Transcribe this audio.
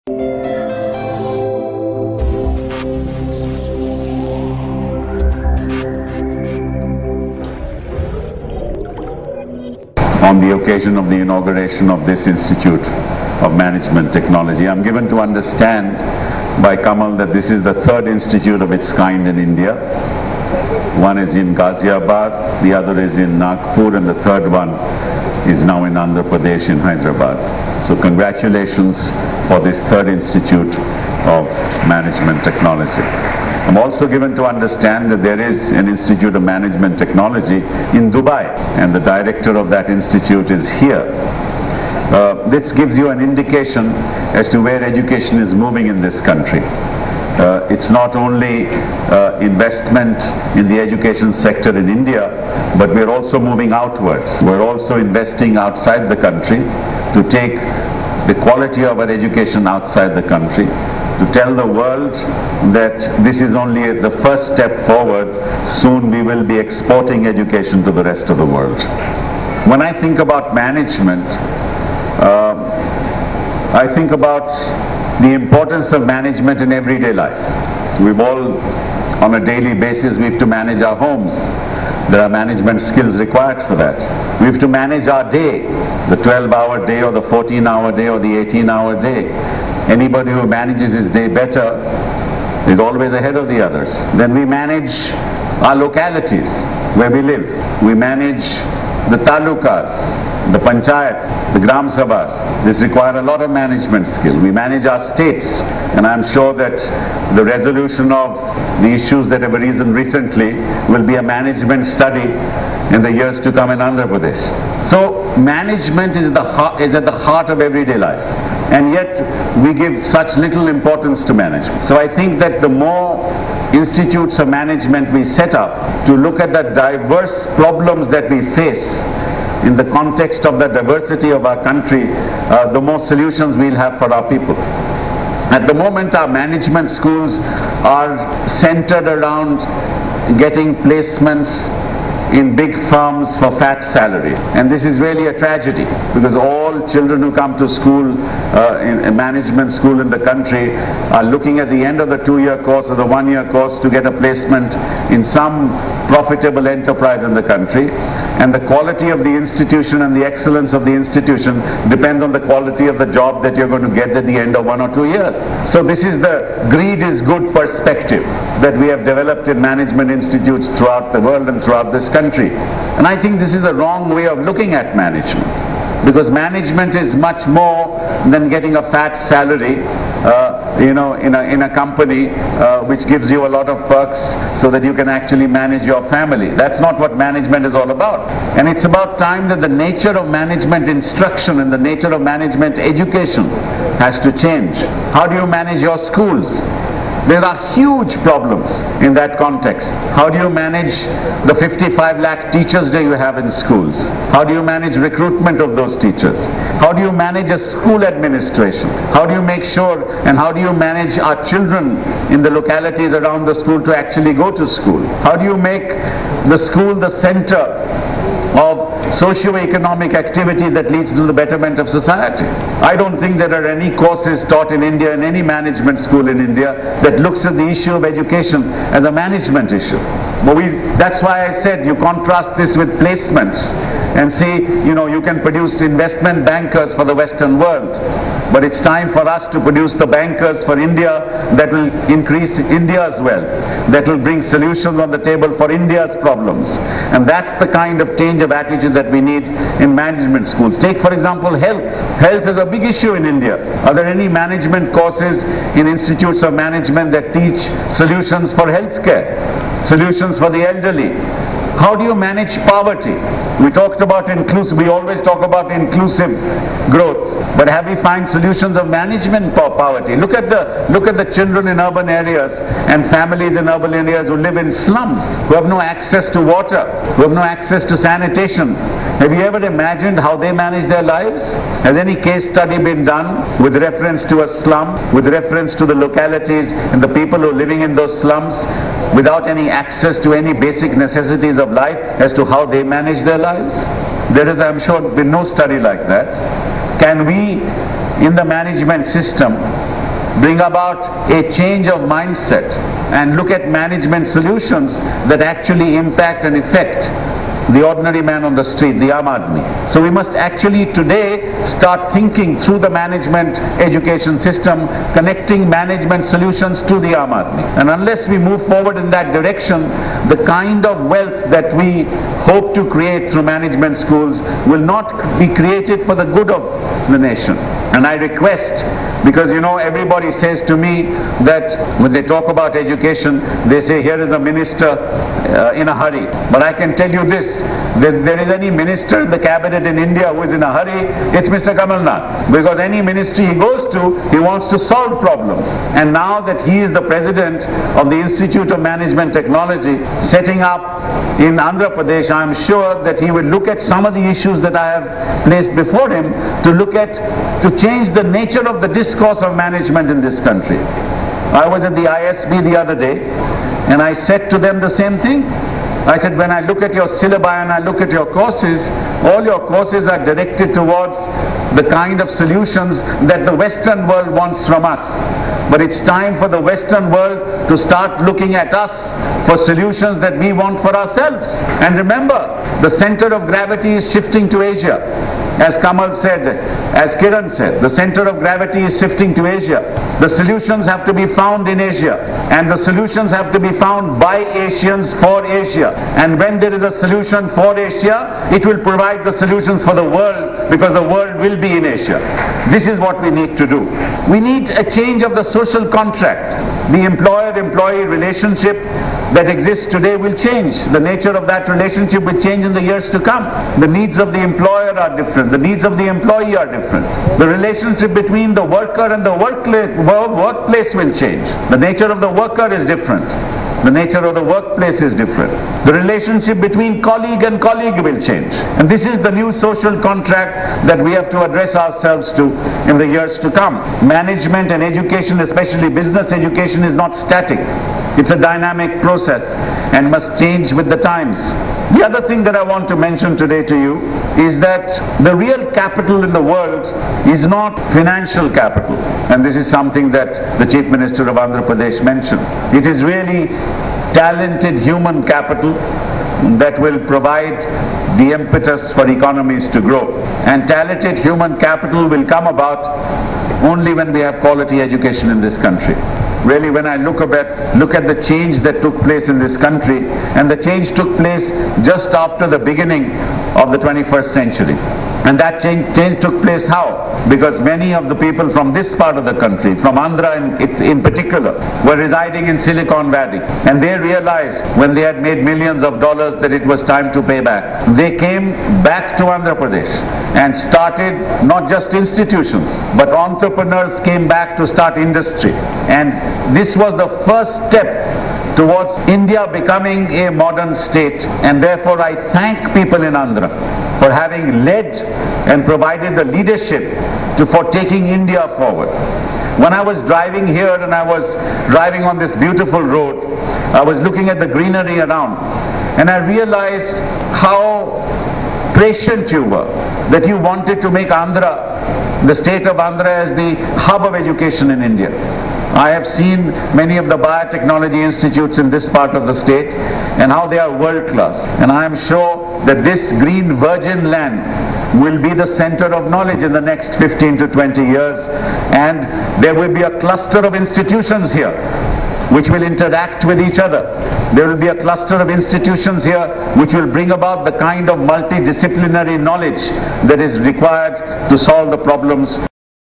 On the occasion of the inauguration of this Institute of Management Technology, I'm given to understand by Kamal that this is the third institute of its kind in India. One is in Ghaziabad, the other is in Nagpur, and the third one is now in Andhra Pradesh in Hyderabad. So congratulations for this third Institute of Management Technology. I'm also given to understand that there is an Institute of Management Technology in Dubai, and the director of that institute is here. This gives you an indication as to where education is moving in this country. It's not only investment in the education sector in India, but we're also moving outwards. We're also investing outside the country to take the quality of our education outside the country, to tell the world that this is only the first step forward. Soon we will be exporting education to the rest of the world. When I think about management, I think about the importance of management in everyday life. We've all, on a daily basis, we have to manage our homes. There are management skills required for that. We have to manage our day, the 12-hour day or the 14-hour day or the 18-hour day. Anybody who manages his day better is always ahead of the others. Then we manage our localities where we live. We manage the talukas, the panchayats, the gram sabhas. This requires a lot of management skill. We manage our states, and I'm sure that the resolution of the issues that have arisen recently will be a management study in the years to come in Andhra Pradesh. So management is at the heart of everyday life, and yet we give such little importance to management. So I think that the more institutes of management we set up to look at the diverse problems that we face in the context of the diversity of our country, the more solutions we'll have for our people. At the moment, our management schools are centered around getting placements in big firms for fat salary, and this is really a tragedy, because all children who come to school, in a management school in the country, are looking at the end of the 2-year course or the 1-year course to get a placement in some profitable enterprise in the country, and the quality of the institution and the excellence of the institution depends on the quality of the job that you're going to get at the end of 1 or 2 years. So this is the greed is good perspective that we have developed in management institutes throughout the world and throughout this country. And I think this is the wrong way of looking at management, because management is much more than getting a fat salary in a company which gives you a lot of perks so that you can actually manage your family. That's not what management is all about. And it's about time that the nature of management instruction and the nature of management education has to change. How do you manage your schools? There are huge problems in that context. How do you manage the 55 lakh teachers that you have in schools? How do you manage recruitment of those teachers? How do you manage a school administration? How do you make sure, and how do you manage our children in the localities around the school to actually go to school? How do you make the school the center of socio-economic activity that leads to the betterment of society? I don't think there are any courses taught in India, in any management school in India, that looks at the issue of education as a management issue. But that's why I said you contrast this with placements and see, you can produce investment bankers for the Western world, but it's time for us to produce the bankers for India that will increase India's wealth, that will bring solutions on the table for India's problems. And that's the kind of change of attitude that we need in management schools. Take, for example, health. Health is a big issue in India. Are there any management courses in institutes of management that teach solutions for healthcare, solutions for the elderly? How do you manage poverty? We talked about we always talk about inclusive growth, but have we found solutions of management for poverty? Look at the children in urban areas and families in urban areas who live in slums, who have no access to water, who have no access to sanitation. Have you ever imagined how they manage their lives? Has any case study been done with reference to a slum, with reference to the localities and the people who are living in those slums without any access to any basic necessities of life as to how they manage their lives? There is, I'm sure, been no study like that. Can we, in the management system, bring about a change of mindset and look at management solutions that actually impact and affect the ordinary man on the street, the Aam Aadmi. So we must actually today start thinking through the management education system, connecting management solutions to the Aam Aadmi. And unless we move forward in that direction, the kind of wealth that we hope to create through management schools will not be created for the good of the nation. And I request, because everybody says to me that when they talk about education, they say here is a minister in a hurry. But I can tell you this, that there is any minister in the cabinet in India who is in a hurry, it's Mr. Kamal Nath. Because any ministry he goes to, he wants to solve problems. And now that he is the president of the Institute of Management Technology, setting up in Andhra Pradesh, I am sure that he will look at some of the issues that I have placed before him to change the nature of the discourse of management in this country. I was at the ISB the other day and I said to them the same thing. I said, when I look at your syllabi and I look at your courses, all your courses are directed towards the kind of solutions that the Western world wants from us. But it's time for the Western world to start looking at us for solutions that we want for ourselves. And remember, the center of gravity is shifting to Asia. As Kamal said, as Kiran said, the center of gravity is shifting to Asia. The solutions have to be found in Asia, and the solutions have to be found by Asians for Asia. And when there is a solution for Asia, it will provide the solutions for the world, because the world will be in Asia. This is what we need to do. We need a change of the social contract. The employer-employee relationship that exists today will change. The nature of that relationship will change in the years to come. The needs of the employer are different. The needs of the employee are different. The relationship between the worker and the workplace will change. The nature of the worker is different. The nature of the workplace is different. The relationship between colleague and colleague will change. And this is the new social contract that we have to address ourselves to in the years to come. Management and education, especially business education, is not static. It's a dynamic process and must change with the times. The other thing that I want to mention today to you is that the real capital in the world is not financial capital. And this is something that the Chief Minister of Andhra Pradesh mentioned. It is really talented human capital that will provide the impetus for economies to grow. And talented human capital will come about only when we have quality education in this country. Really, when I look at the change that took place in this country, and the change took place just after the beginning of the 21st century. And that change took place how? Because many of the people from this part of the country, from Andhra in particular, were residing in Silicon Valley. And they realized when they had made millions of dollars that it was time to pay back. They came back to Andhra Pradesh and started not just institutions, but entrepreneurs came back to start industry. And this was the first step towards India becoming a modern state. And therefore I thank people in Andhra for having led and provided the leadership for taking India forward. When I was driving here and I was driving on this beautiful road, I was looking at the greenery around, and I realized how patient you were, that you wanted to make Andhra, the state of Andhra, as the hub of education in India. I have seen many of the biotechnology institutes in this part of the state and how they are world class. And I am sure that this green virgin land will be the center of knowledge in the next 15 to 20 years. And there will be a cluster of institutions here which will interact with each other. There will be a cluster of institutions here which will bring about the kind of multidisciplinary knowledge that is required to solve the problems